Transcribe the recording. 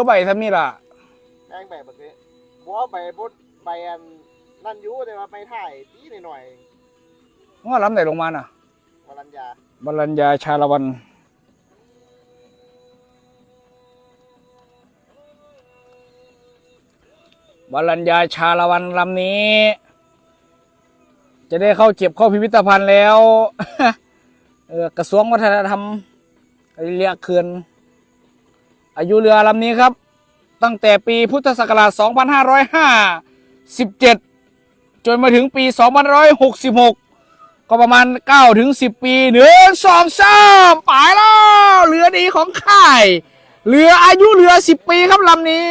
ใบทำนี่ล่ะแป้งแบบนี้บัวใบพุดใบอันนั่นยูแต่ว่าไม่ถ่ายตีหน่อยว่าล้ำไหนลงมาน่ะวรัญญาบรัญญาชาละวันบรัญญาชาละวันลำนี้ จะได้เข้าเก็บเข้าพิพิธภัณฑ์แล้ว กระทรวงวัฒนธรรมเรียกเขื่อนอายุเรือลำนี้ครับ ตั้งแต่ปีพุทธศักราช 2557 จนมาถึงปี 2566 ก็ประมาณ 9-10 ปี1 2 3ไปแล้วเรือดีของค่ายเรืออายุเรือ10 ปีครับลำนี้